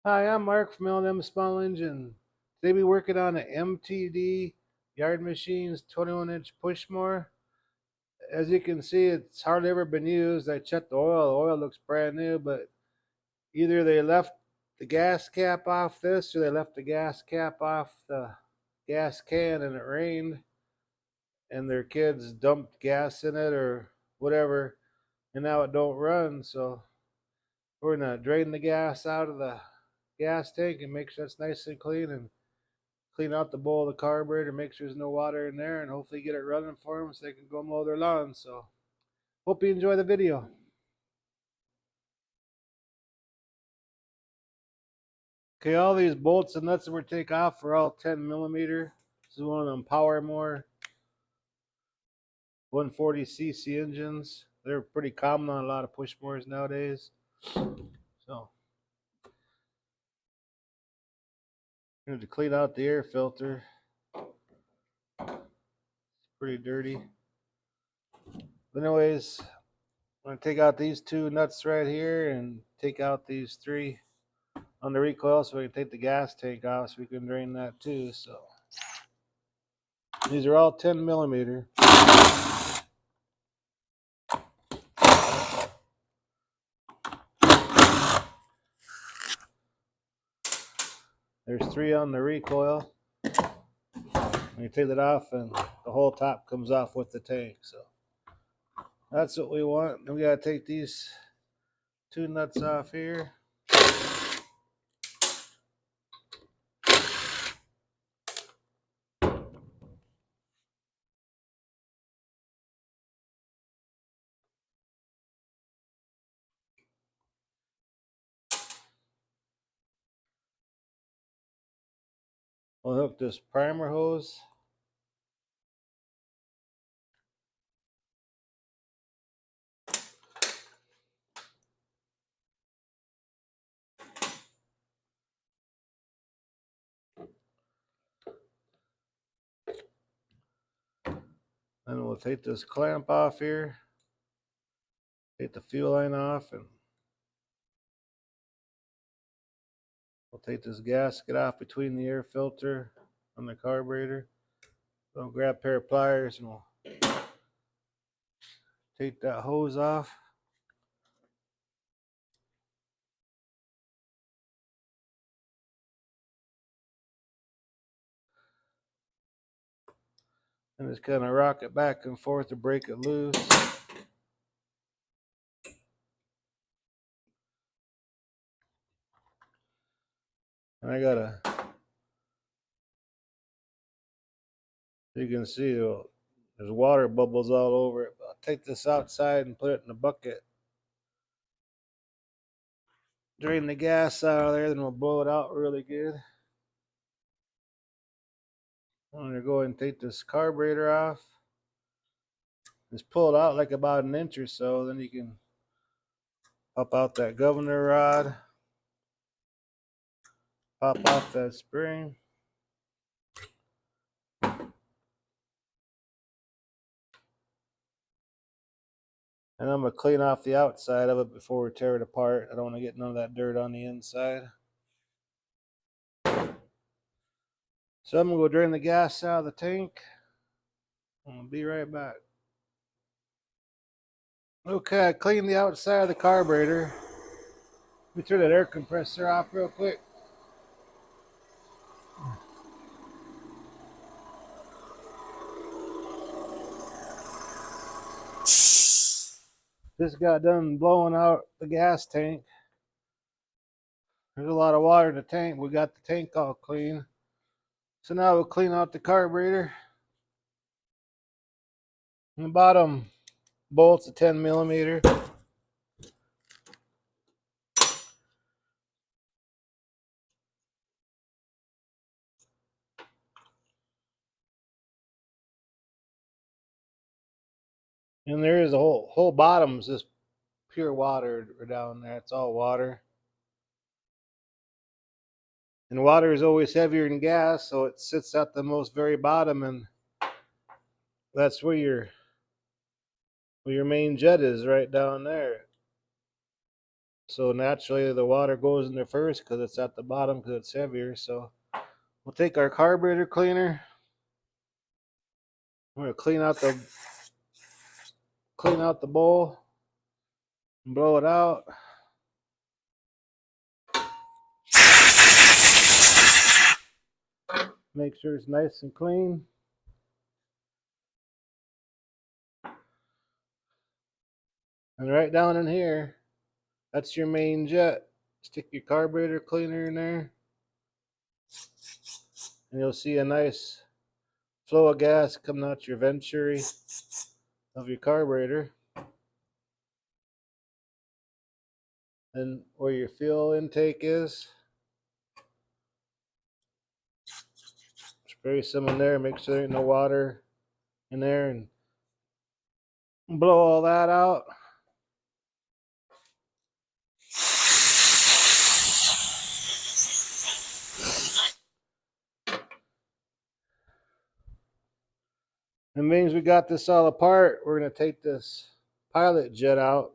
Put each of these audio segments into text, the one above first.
Hi, I'm Mark from L&M Small Engine. Today we working on an MTD Yard Machines 21-inch push mower. As you can see, it's hardly ever been used. I checked the oil. The oil looks brand new, but either they left the gas cap off this or they left the gas cap off the gas can and it rained and their kids dumped gas in it or whatever, and now it don't run. So we're gonna drain the gas out of the gas tank and make sure it's nice and clean, and clean out the bowl of the carburetor, make sure there's no water in there, and hopefully get it running for them so they can go mow their lawn. So hope you enjoy the video. Okay, all these bolts and nuts that we're take off are all 10mm. This is one of them Power Mower 140cc engines. They're pretty common on a lot of push mowers nowadays. So I'm going to clean out the air filter. It's pretty dirty. But anyways, I'm going to take out these two nuts right here and take out these three on the recoil so we can take the gas tank off so we can drain that too. So these are all 10mm. There's three on the recoil. And you take that off and the whole top comes off with the tank. So that's what we want. And we gotta take these two nuts off here. We'll hook this primer hose. Then we'll take this clamp off here. Take the fuel line off, and we'll take this gasket off between the air filter and the carburetor. We'll grab a pair of pliers and we'll take that hose off. And just kind of rock it back and forth to break it loose. And I gotta, you can see there's water bubbles all over it. But I'll take this outside and put it in a bucket. Drain the gas out of there, then we'll blow it out really good. I'm gonna go ahead and take this carburetor off. Just pull it out like about an inch or so, then you can pop out that governor rod, pop off that spring. And I'm going to clean off the outside of it before we tear it apart. I don't want to get none of that dirt on the inside. So I'm going to go drain the gas out of the tank. I'll be right back. Okay, I cleaned the outside of the carburetor. Let me turn that air compressor off real quick. Just got done blowing out the gas tank. There's a lot of water in the tank. We got the tank all clean. So now we'll clean out the carburetor. And the bottom bolt's a 10mm. And there is a whole bottom's just pure water down there. It's all water. And water is always heavier than gas, so it sits at the most very bottom, and that's where your main jet is, right down there. So naturally the water goes in there first because it's at the bottom because it's heavier. So we'll take our carburetor cleaner. I'm gonna clean out the bowl and blow it out. Make sure it's nice and clean. And right down in here, that's your main jet. Stick your carburetor cleaner in there, and you'll see a nice flow of gas coming out your venturi of your carburetor. And where your fuel intake is, spray some in there, make sure there ain't no water in there, and blow all that out. That means we got this all apart. We're going to take this pilot jet out.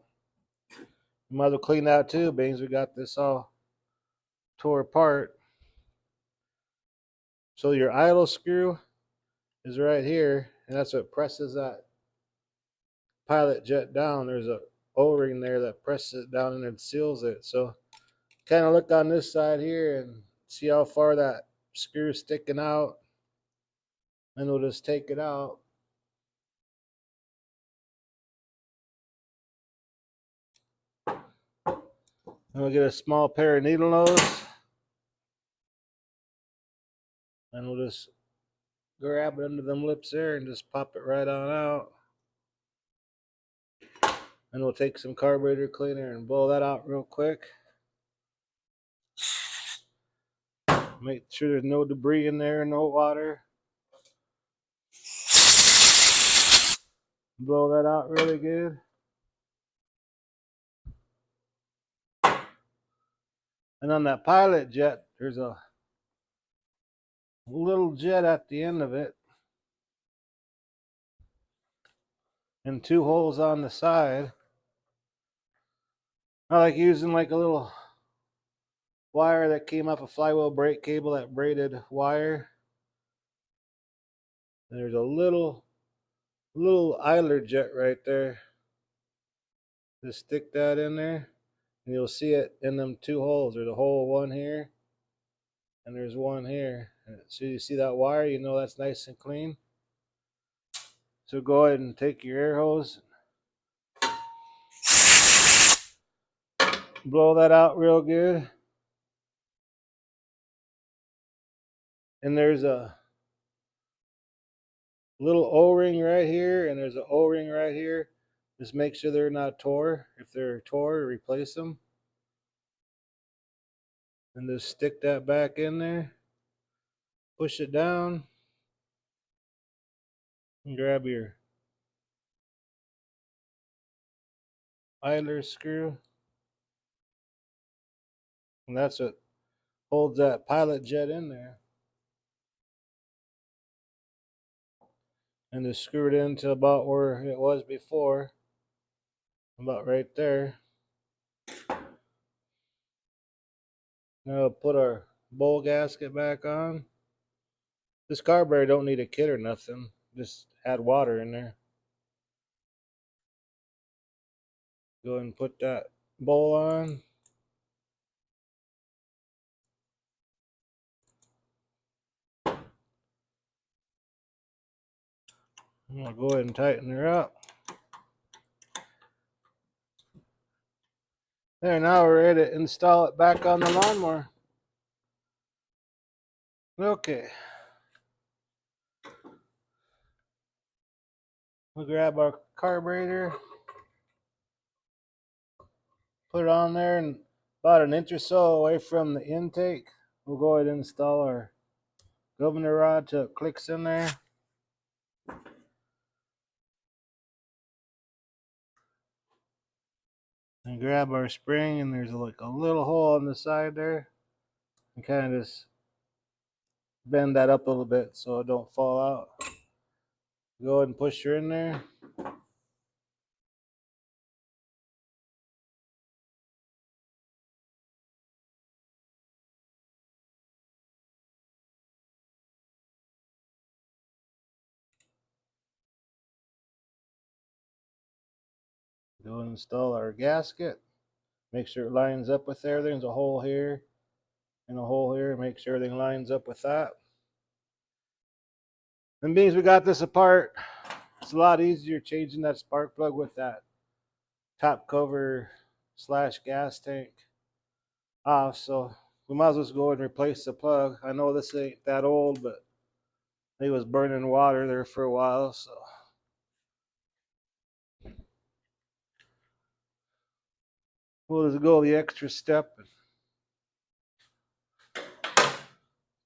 We might as well clean that too, means we got this all tore apart. So your idle screw is right here, and that's what presses that pilot jet down. There's a O-ring there that presses it down and seals it. So kind of look on this side here and see how far that screw is sticking out, and we'll just take it out. And we'll get a small pair of needle nose, and we'll just grab it under them lips there and just pop it right on out. And we'll take some carburetor cleaner and blow that out real quick. Make sure there's no debris in there, no water. Blow that out really good. And on that pilot jet, there's a little jet at the end of it, and two holes on the side. I like using like a little wire that came off a flywheel brake cable, that braided wire. And there's a little idler jet right there. Just stick that in there, and you'll see it in them two holes. There's a hole one here, and there's one here. So you see that wire, you know that's nice and clean. So go ahead and take your air hose, blow that out real good. And there's a little O-ring right here, and there's an O-ring right here. Just make sure they're not tore. If they're tore, replace them. And just stick that back in there. Push it down. And grab your idler screw. And that's what holds that pilot jet in there. And just screw it into about where it was before. About right there. Now we'll put our bowl gasket back on. This carburetor don't need a kit or nothing. Just add water in there. Go ahead and put that bowl on. I'm gonna go ahead and tighten her up. There, now we're ready to install it back on the lawnmower. Okay. We'll grab our carburetor, put it on there, and about an inch or so away from the intake, we'll go ahead and install our governor rod till it clicks in there. And grab our spring, and there's like a little hole on the side there. And kind of just bend that up a little bit so it don't fall out. Go ahead and push her in there. Go install our gasket. Make sure it lines up with everything. There's a hole here and a hole here. Make sure everything lines up with that. And being we got this apart, it's a lot easier changing that spark plug with that top cover / gas tank off. So we might as well just go and replace the plug. I know this ain't that old, but it was burning water there for a while. So we'll just go the extra step and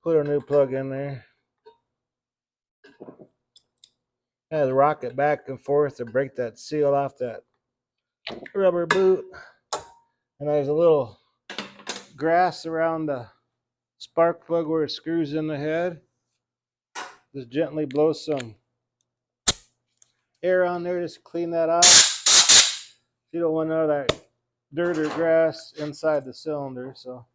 put our new plug in there. And rock it back and forth to break that seal off that rubber boot. And there's a little grass around the spark plug where it screws in the head. Just gently blow some air on there, just clean that off. You don't want none of that dirt or grass inside the cylinder. So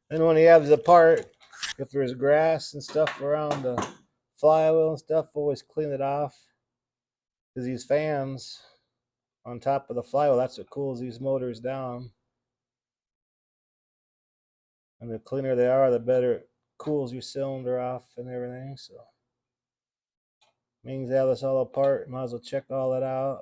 and when he has it apart, if there's grass and stuff around the flywheel and stuff, always clean it off. Because these fans on top of the flywheel, that's what cools these motors down. And the cleaner they are, the better it cools your cylinder off and everything. So means have this all apart. Might as well check all that out.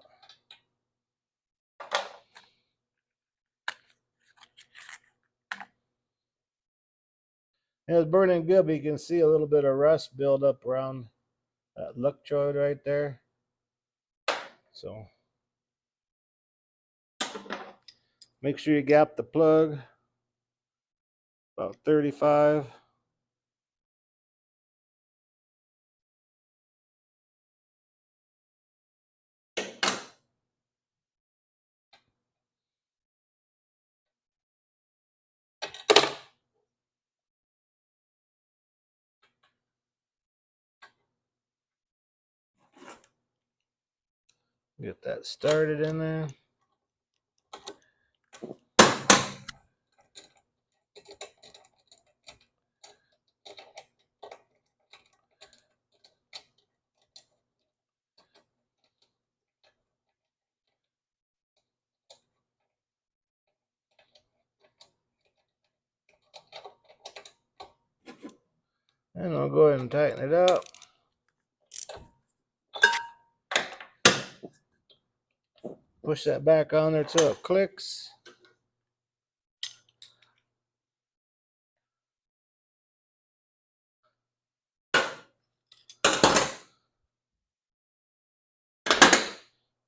And it's burning good, but you can see a little bit of rust build up around that electrode right there. So make sure you gap the plug about 35. Get that started in there. And I'll go ahead and tighten it up. Push that back on there till it clicks.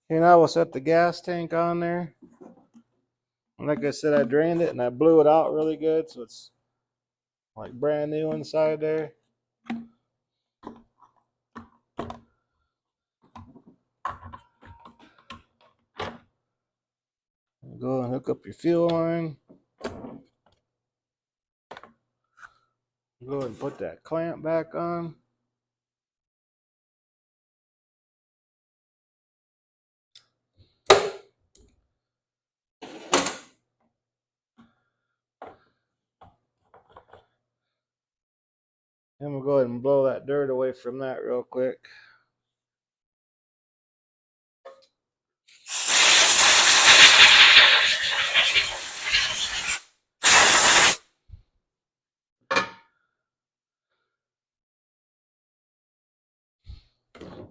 And I will set the gas tank on there. And like I said, I drained it and I blew it out really good, so it's like brand new inside there. Go and hook up your fuel line. Go ahead and put that clamp back on. And we'll go ahead and blow that dirt away from that real quick.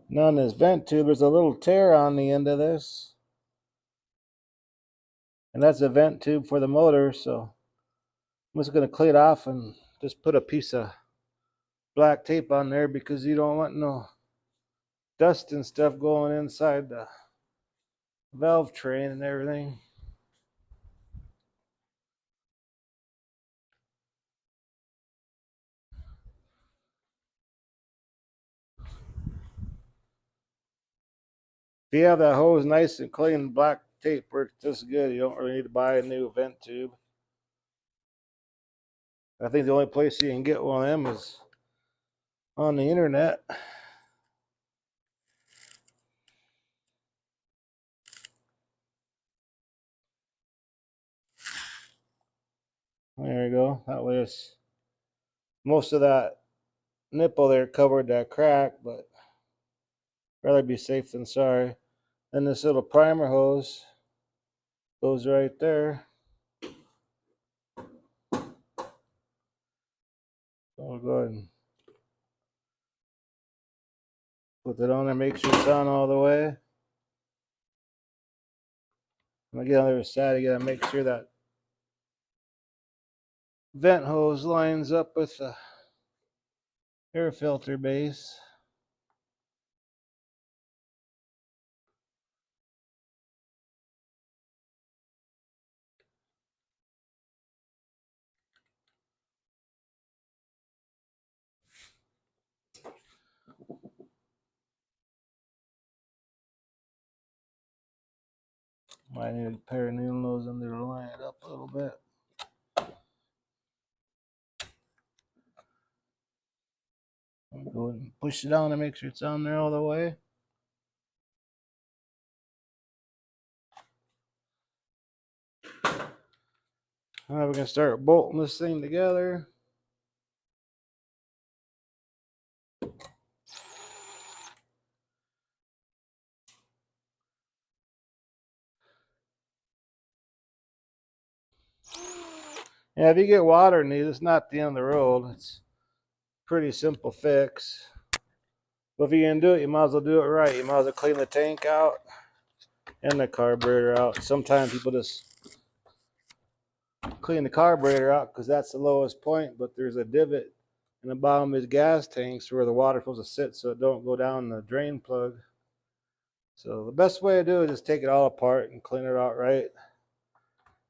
Now on this vent tube, there's a little tear on the end of this. And that's a vent tube for the motor, so I'm just going to clean it off and just put a piece of black tape on there because you don't want no dust and stuff going inside the valve train and everything. If you have that hose nice and clean, black tape works just good. You don't really need to buy a new vent tube. I think the only place you can get one of them is on the internet. There you go. That way it's most of that nipple there covered that crack, but rather be safe than sorry. Then this little primer hose goes right there. So we'll go ahead and put it on there, make sure it's on all the way. And again, on the other side, you gotta make sure that vent hose lines up with the air filter base. Might need a pair of needles under to line it up a little bit. Go ahead and push it down and make sure it's on there all the way. Now we're gonna start bolting this thing together. Yeah, if you get water in these, it's not the end of the world. It's a pretty simple fix. But if you're gonna do it, you might as well do it right. You might as well clean the tank out and the carburetor out. Sometimes people just clean the carburetor out because that's the lowest point, but there's a divot in the bottom of his gas tanks where the water's supposed to sit so it don't go down the drain plug. So the best way to do it is take it all apart and clean it out right.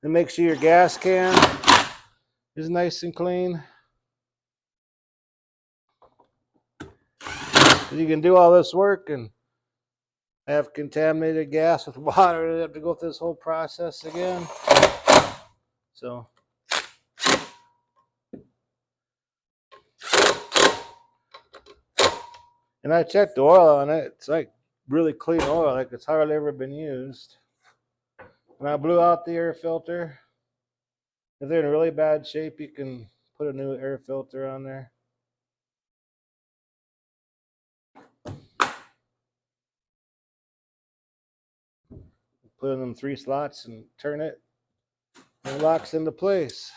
And make sure your gas can is nice and clean. You can do all this work and have contaminated gas with water and have to go through this whole process again. So and I checked the oil on it. It's like really clean oil, like it's hardly ever been used. And I blew out the air filter. If they're in really bad shape, you can put a new air filter on there. Put in them 3 slots and turn it, and it locks into place.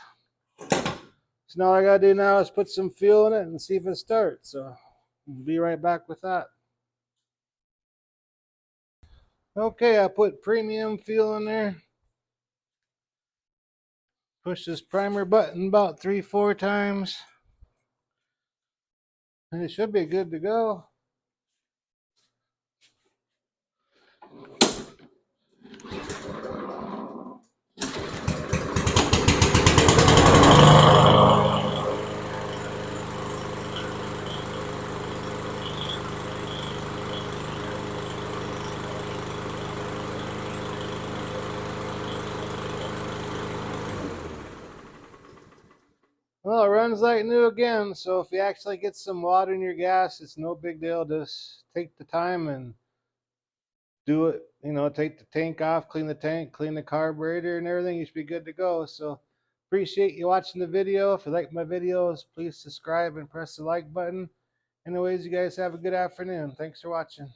So now all I gotta do now is put some fuel in it and see if it starts. So we'll be right back with that. Okay, I put premium fuel in there. Push this primer button about 3-4 times. And it should be good to go. Well, it runs like new again, so if you actually get some water in your gas, it's no big deal. Just take the time and do it. You know, take the tank off, clean the tank, clean the carburetor and everything. You should be good to go. So appreciate you watching the video. If you like my videos, please subscribe and press the like button. Anyways, you guys have a good afternoon. Thanks for watching.